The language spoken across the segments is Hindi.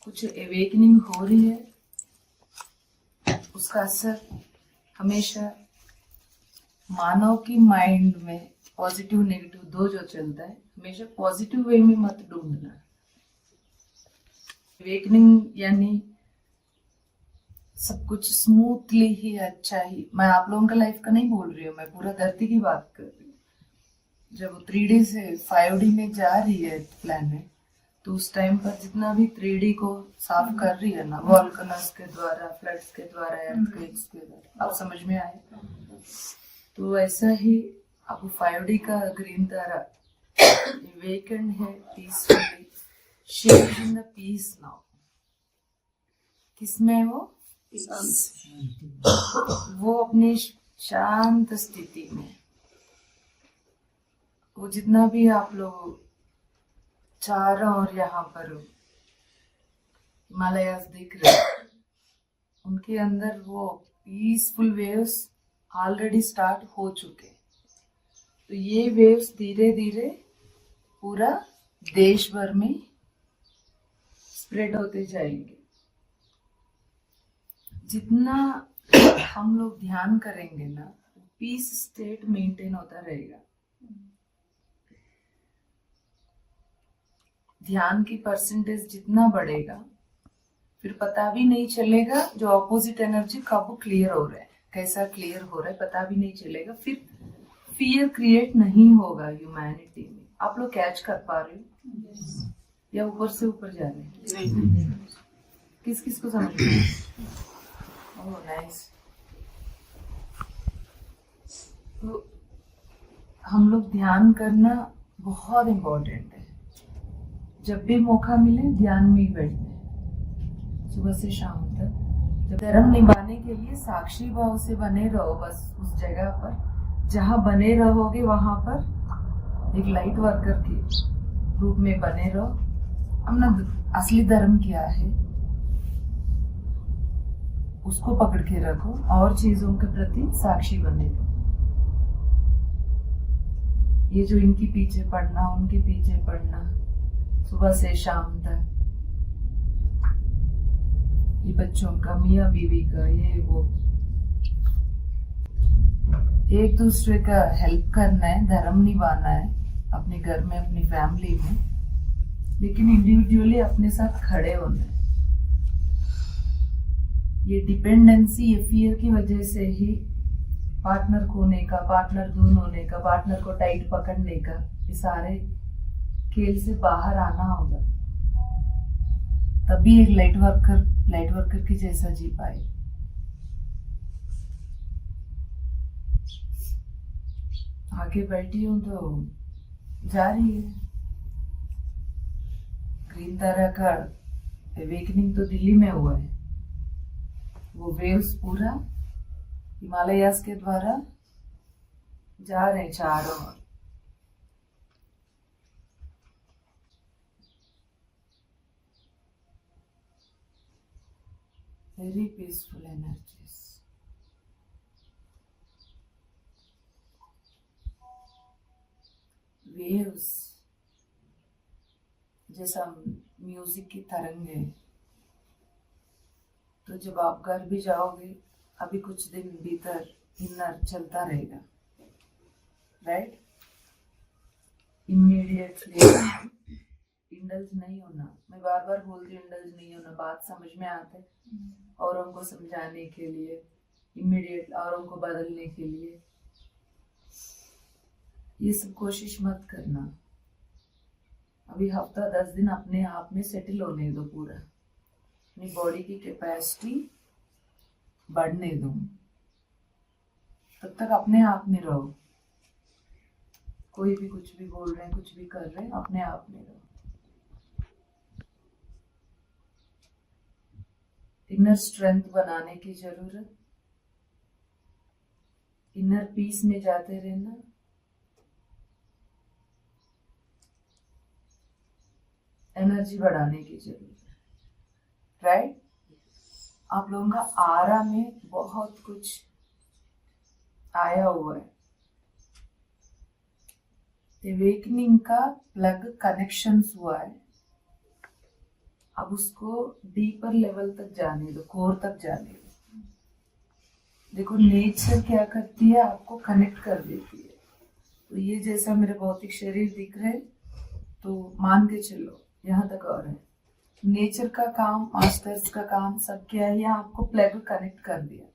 कुछ अवेकनिंग हो रही है, उसका असर हमेशा मानव की माइंड में पॉजिटिव नेगेटिव दो जो चलता है, हमेशा पॉजिटिव वे में मत ढूंढना। अवेकनिंग यानी सब कुछ स्मूथली ही अच्छा ही, मैं आप लोगों का लाइफ का नहीं बोल रही हूँ, मैं पूरा धरती की बात कर रही हूँ। जब 3D से 5D में जा रही है प्लैनेट, तो उस टाइम पर जितना भी 3D को साफ कर रही है ना, वॉल्कनस के द्वारा, फ्लड्स के द्वारा, अर्थक्वेक्स के द्वारा, आप समझ में आए? तो ऐसा ही अब 5D का ग्रीन तारा वेकेंड है, peacefully shed in the peace now. किसमें वो अपनी शांत स्थिति में, वो जितना भी आप लोग चारों और यहाँ पर हिमालयास दिख रहे हैं, उनके अंदर वो पीसफुल वेव्स ऑलरेडी स्टार्ट हो चुके। तो ये वेव्स धीरे धीरे पूरा देश भर में स्प्रेड होते जाएंगे। जितना हम लोग ध्यान करेंगे ना, पीस स्टेट मेंटेन होता रहेगा। ध्यान की परसेंटेज जितना बढ़ेगा, फिर पता भी नहीं चलेगा जो ऑपोजिट एनर्जी कब क्लियर हो रहा है, कैसा क्लियर हो रहा है पता भी नहीं चलेगा। फिर फियर क्रिएट नहीं होगा ह्यूमैनिटी में। आप लोग कैच कर पा रहे हो या ऊपर से ऊपर जा रहे हैं? किस किस को समझ में? Oh nice. तो हम लोग ध्यान करना बहुत इम्पोर्टेंट है। जब भी मौका मिले ध्यान में ही बैठना, सुबह से शाम तक। जब धर्म निभाने के लिए साक्षी भाव से बने रहो, बस उस जगह पर जहाँ बने रहोगे वहां पर एक लाइट वर्कर के रूप में बने रहो। अपना असली धर्म क्या है उसको पकड़ के रखो और चीजों के प्रति साक्षी बने रहो। ये जो इनके पीछे पड़ना, उनके पीछे पड़ना, सुबह से शाम तक, ये बच्चों का, मियाँ बीवी का, ये वो, एक दूसरे का हेल्प करना है, धर्म निभाना है अपने घर में, अपनी फैमिली में, लेकिन इंडिविजुअली अपने साथ खड़े होना है। ये डिपेंडेंसी, ये फियर की वजह से ही पार्टनर खोने का, पार्टनर दूर होने का, पार्टनर को टाइट पकड़ने का, ये सारे खेल से बाहर आना होगा, तभी एक लाइट वर्कर की जैसा जी पाए। आगे बैठी हूं तो जा रही है ग्रीन तारा का अवेकनिंग। तो दिल्ली में हुआ है, वो वेव्स पूरा हिमालयास के द्वारा जा रहे हैं चारों ओर। Very peaceful energies. वेव्स जैसा म्यूजिक की तरंग है। तो जब आप घर भी जाओगे, अभी कुछ दिन भीतर इनर चलता रहेगा, राइट? इमीडिएटली इंडल्ज नहीं होना। मैं बार बार बोल रही हूँ इंडल्ज नहीं होना, बात समझ में आते औरों को समझाने के लिए, इमीडिएट औरों को बदलने के लिए। ये सब कोशिश मत करना। अभी हफ्ता 10 दिन अपने आप में सेटल होने दो, पूरा अपनी बॉडी की कैपेसिटी बढ़ने दो। तब तक अपने आप में रहो। कोई भी कुछ भी बोल रहे हैं, कुछ भी कर रहे हैं, अपने आप में रहो। इनर स्ट्रेंथ बनाने की जरूरत, इनर पीस में जाते रहना। एनर्जी बढ़ाने की जरूरत है, राइट? आप लोगों का आरा में बहुत कुछ आया हुआ है। अवेकनिंग का प्लग कनेक्शंस हुआ है। अब उसको डीपर लेवल तक जाने दो, कोर तक जाने दो। देखो नेचर क्या करती है, आपको कनेक्ट कर देती है। तो ये जैसा मेरे भौतिक शरीर दिख रहे, तो मान के चलो यहाँ तक और है। नेचर का काम, मास्टर्स का काम सब क्या है, यहाँ आपको प्लग कनेक्ट कर दिया,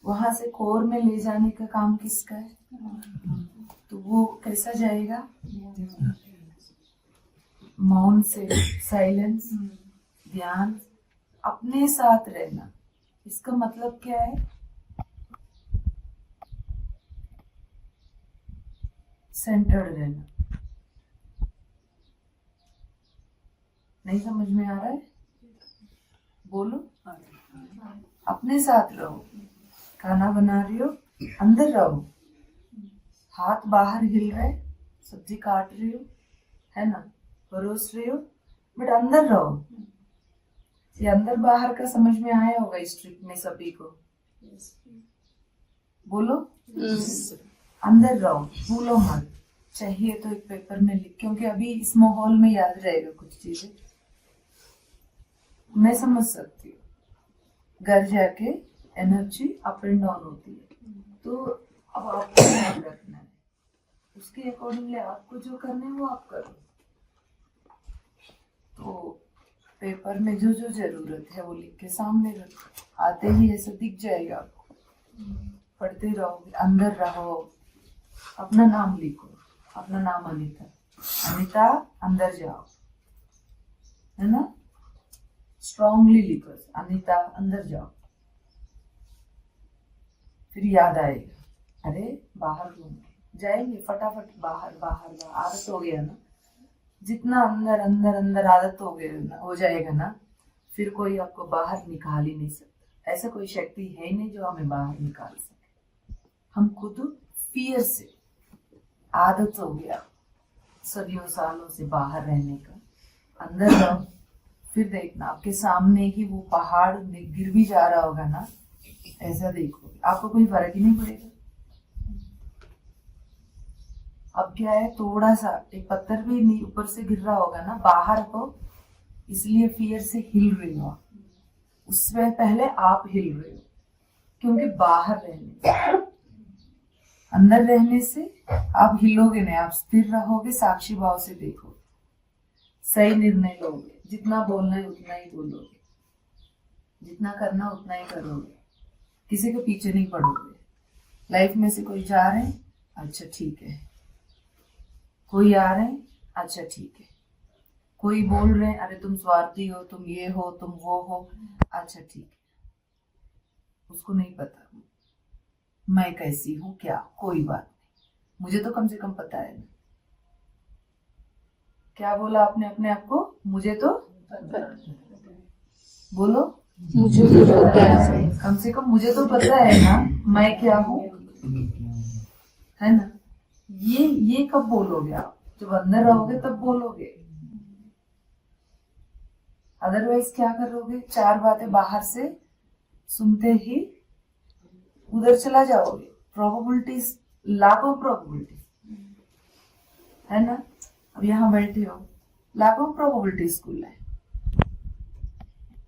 वहां से कोर में ले जाने का काम किसका है? तो वो कैसा जाएगा? मौन से, साइलेंस, ध्यान, अपने साथ रहना। इसका मतलब क्या है? सेंटर्ड रहना। नहीं समझ में आ रहा है? बोलो। अपने साथ रहो। खाना बना रही हो, अंदर रहो। हाथ बाहर हिल रहे, सब्जी काट रही हो, है ना, परोस रही हो, बट अंदर रहो। ये अंदर बाहर का समझ में आया होगा इस ट्रिप में सभी को। बोलो। अंदर रहो, भूलो मत। चाहिए तो एक पेपर में लिख, क्योंकि अभी इस माहौल में याद रहेगा कुछ चीजें। मैं समझ सकती हूँ, घर जाके एनर्जी अप एंड डाउन होती है, तो अब आपको याद रखना है, उसके अकॉर्डिंगली आपको जो करना है वो आप करो। तो पेपर में जो जो जरूरत है वो लिख के सामने रखो, आते ही ऐसा दिख जाएगा आपको। पढ़ते रहोगे, अंदर रहो, अपना नाम लिखो। अपना नाम अनीता। अनीता अंदर जाओ, है ना, स्ट्रांगली लिखो, अनीता अंदर जाओ। फिर याद आएगा, अरे बाहर घूमने जाएंगे, फटाफट बाहर बाहर बाहर। आदत हो गया ना, जितना अंदर अंदर अंदर आदत हो गया ना, हो जाएगा ना, फिर कोई आपको बाहर निकाल ही नहीं सकता। ऐसा कोई शक्ति है नहीं जो हमें बाहर निकाल सके। हम खुद फियर से, आदत हो गया सदियों सालों से बाहर रहने का। अंदर रहो, फिर देखना आपके सामने ही वो पहाड़ गिर भी जा रहा होगा ना, ऐसा देखोगे, आपको कोई फर्क ही नहीं पड़ेगा। अब क्या है, थोड़ा सा एक पत्थर भी नहीं ऊपर से गिर रहा होगा ना, बाहर को, इसलिए फियर से हिल रही हो, उससे पहले आप हिल रहे हो, क्योंकि बाहर रहने, अंदर रहने से आप हिलोगे नहीं, आप स्थिर रहोगे, साक्षी भाव से देखोगे, सही निर्णय लोगे, जितना बोलना है उतना ही बोलोगे, जितना करना उतना ही करोगे, किसी के पीछे नहीं पड़ोगे। लाइफ में से कोई जा रहे हैं, अच्छा ठीक है, कोई आ रहे हैं, अच्छा ठीक है, कोई बोल रहे हैं अरे तुम स्वार्थी हो, तुम ये हो, तुम वो हो, अच्छा ठीक है, उसको नहीं पता मैं कैसी हूं, क्या, कोई बात नहीं, मुझे तो कम से कम पता है ना। क्या बोला आपने अपने आप को? मुझे तो बोलो, मुझे तो पता है, कम से कम मुझे तो पता है ना मैं क्या हूं, है ना। ये कब बोलोगे आप? जब अंदर रहोगे तब बोलोगे, अदरवाइज क्या करोगे, चार बातें बाहर से सुनते ही उधर चला जाओगे। प्रोबेबिलिटीज, लाखों प्रोबेबिलिटीज, है ना। अब यहाँ बैठे हो, लाखों प्रोबेबिलिटीज स्कूल है,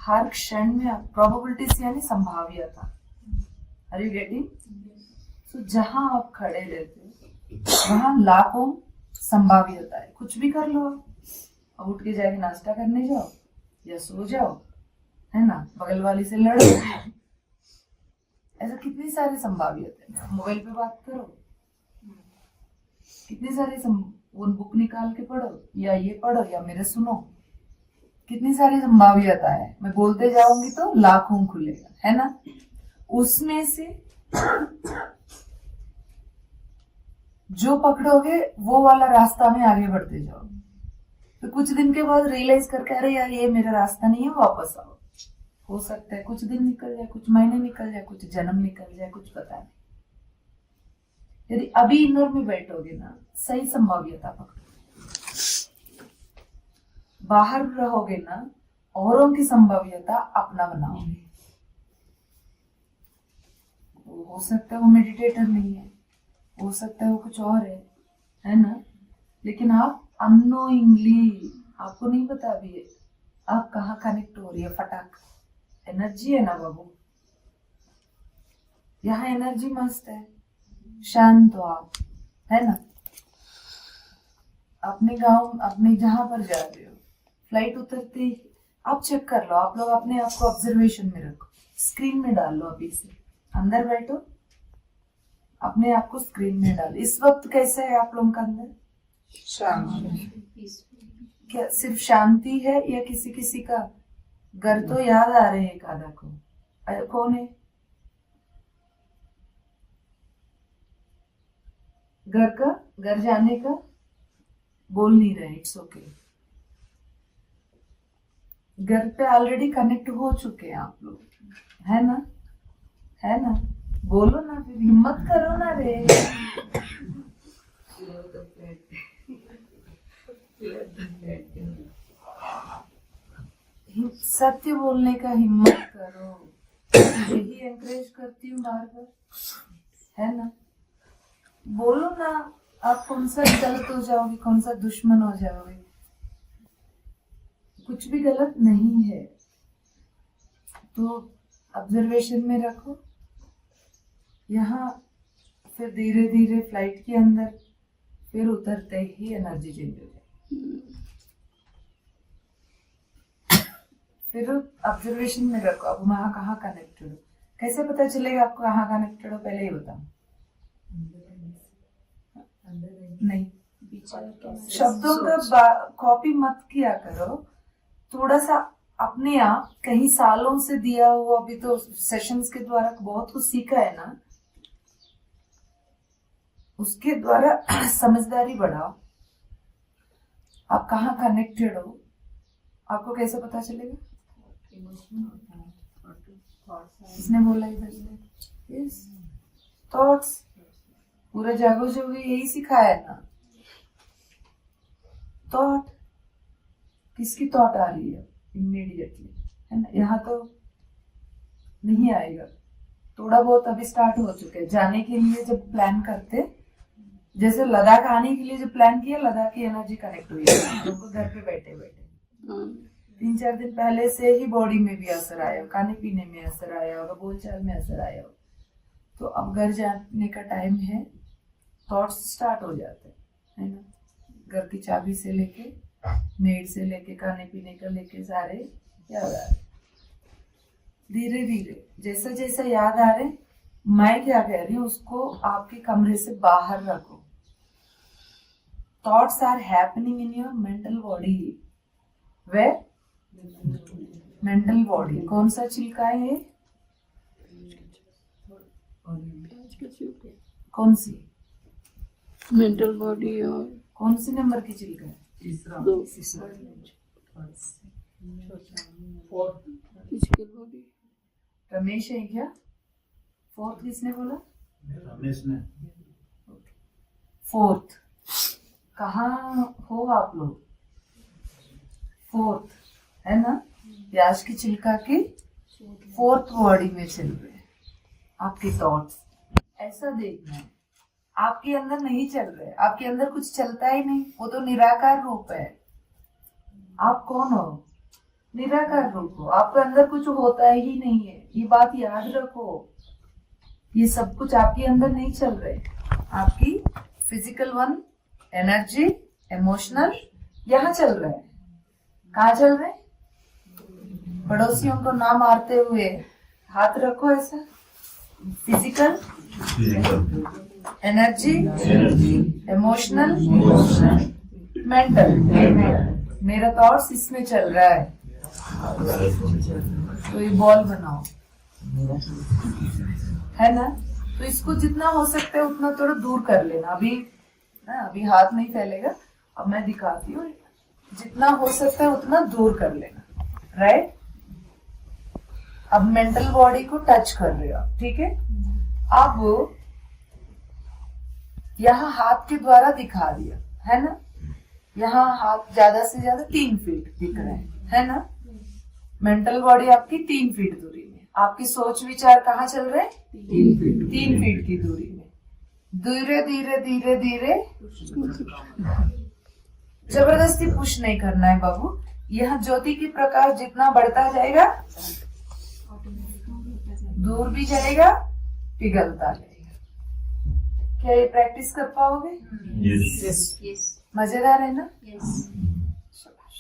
हर क्षण में प्रोबेबिलिटीज यानी संभाव्यता। Are you getting? सो जहां आप खड़े रहते हो वहां लाखों संभाव्यता है, कुछ भी कर लो। अब उठ के जाके नाश्ता करने जाओ या सो जाओ, है ना, बगल वाली से लड़ो, ऐसा कितनी सारी संभाव्यता है। मोबाइल पे बात करो, कितनी सारी वो बुक निकाल के पढ़ो, या ये पढ़ो या मेरे सुनो, कितनी सारी संभाव्यता है। मैं बोलते जाऊंगी तो लाखों खुलेगा, है ना। उसमें से जो पकड़ोगे वो वाला रास्ता में आगे बढ़ते जाओ। तो कुछ दिन के बाद रियलाइज करके अरे यार ये मेरा रास्ता नहीं है, वापस आओ। हो सकता है कुछ दिन निकल जाए, कुछ महीने निकल जाए, कुछ जन्म निकल जाए, कुछ पता नहीं। यदि अभी इनर में बैठोगे ना, सही संभाव्यता पकड़ो, बाहर रहोगे ना, औरों की संभाव्यता अपना बनाओगे। हो सकता है वो मेडिटेटर नहीं है, हो सकता है वो कुछ और है ना, लेकिन आप अननोइंगली, आपको नहीं पता अभी आप कहाँ कनेक्ट हो रही है? फटाक एनर्जी है ना बाबू, यहाँ एनर्जी मस्त है, शांत हो आप, है ना। अपने गांव, अपने जहां पर जा रहे हो, फ्लाइट उतरते ही आप चेक कर लो, आप लोग अपने आप को ऑब्जर्वेशन में रखो, स्क्रीन में डाल लो, अभी से अंदर बैठो, अपने आप को स्क्रीन में डालो। इस वक्त कैसा है आप लोगों का अंदर? क्या सिर्फ शांति है या किसी किसी का घर तो याद आ रहे हैं एक आधा को? कौन है? घर जाने का बोल नहीं रहे, इट्स ओके। घर पे ऑलरेडी कनेक्ट हो चुके हैं आप लोग, है ना? है ना? बोलो ना, फिर हिम्मत करो ना रे। सत्य बोलने का हिम्मत करो, यही एनकरेज करती हूँ बार बार, है ना? बोलो ना, आप कौन सा गलत हो जाओगे, कौन सा दुश्मन हो जाओगे? कुछ भी गलत नहीं है, तो ऑब्जर्वेशन में रखो। यहाँ फिर धीरे धीरे फ्लाइट के अंदर फिर उतरते ही एनर्जी चेंज हो जाए। फिर ऑब्जर्वेशन में रखो, अब वहां कहाँ कनेक्टेड हो, कैसे पता चलेगा आपको कहाँ कनेक्टेड हो? पहले ही बताओ। नहीं, शब्दों का कॉपी मत किया करो, थोड़ा सा अपने आप कहीं सालों से दिया हुआ, अभी तो सेशंस के द्वारा बहुत कुछ सीखा है ना, उसके द्वारा समझदारी बढ़ाओ। आप कहाँ कनेक्टेड हो, आपको कैसे पता चलेगा? किसने बोला इधर से? Yes, thoughts. पूरा जागो जोगी यही सिखाया है ना। थॉट, किसकी थॉट आ रही है इमीडिएटली, है ना? यहाँ तो नहीं आएगा, थोड़ा बहुत अभी स्टार्ट हो चुके हैं। जाने के लिए जब प्लान करते, जैसे लद्दाख आने के लिए जब प्लान किया, लद्दाख की एनर्जी कनेक्ट हुई है लोगों को। घर पे बैठे बैठे 3-4 दिन पहले से ही बॉडी में भी असर आया, खाने पीने में असर आया होगा, बोलचाल में असर आया होगा। तो अब घर जाने का टाइम है, थॉट्स स्टार्ट हो जाते हैं, है ना? घर की चाबी से लेके, मेड से लेके, खाने पीने का लेके, सारे याद आ रहे। धीरे धीरे जैसा जैसा याद आ रहे, मैं क्या कह रही हूँ, उसको आपके कमरे से बाहर रखो। Thoughts are happening in your mental body. वे मेंटल बॉडी, कौन सा छिलका है ये? कौन सी मेंटल बॉडी? और कौन सी नंबर की छिलका है? Physical body. रमेश है क्या? फोर्थ किसने बोला? रमेश ने। फोर्थ कहाँ हो आप लोग? फोर्थ, है ना? प्याज की छिलका की फोर्थ बॉडी में चल रहे हैं आपके थॉट्स। ऐसा देखना है, आपके अंदर नहीं चल रहे, आपके अंदर कुछ चलता ही नहीं, वो तो निराकार रूप है। आप कौन हो? निराकार रूप हो, आपके अंदर कुछ होता ही नहीं है, ये बात याद रखो। ये सब कुछ आपके अंदर नहीं चल रहे, आपकी फिजिकल वन, एनर्जी, इमोशनल यहाँ चल रहे हैं। कहाँ चल रहे? पड़ोसियों को ना मारते हुए हाथ रखो ऐसा। Physical, energy, emotional, mental. मेरा थॉट्स इसमें चल रहा है, तो ये बॉल बनाओ, है ना? तो इसको जितना हो सकता है उतना थोड़ा दूर कर लेना। अभी ना, अभी हाथ नहीं फैलेगा, अब मैं दिखाती हूँ। जितना हो सकता है उतना दूर कर लेना, राइट? अब मेंटल बॉडी को टच कर रहे हो, ठीक है? अब यहाँ हाथ के द्वारा दिखा दिया, है ना? यहाँ हाथ ज्यादा से ज्यादा 3 फीट दिख रहे हैं, है ना? मेंटल बॉडी आपकी 3 फीट दूरी में, आपकी सोच विचार कहाँ चल रहे हैं? 3 फीट की दूरी में। धीरे धीरे धीरे धीरे, जबरदस्ती पुश नहीं करना है बाबू। यह ज्योति की प्रकाश जितना बढ़ता जाएगा दूर भी जाएगा, पिघलता जाएगा। क्या ये प्रैक्टिस कर पाओगे? Yes. मजेदार है ना? Yes. शाबाश।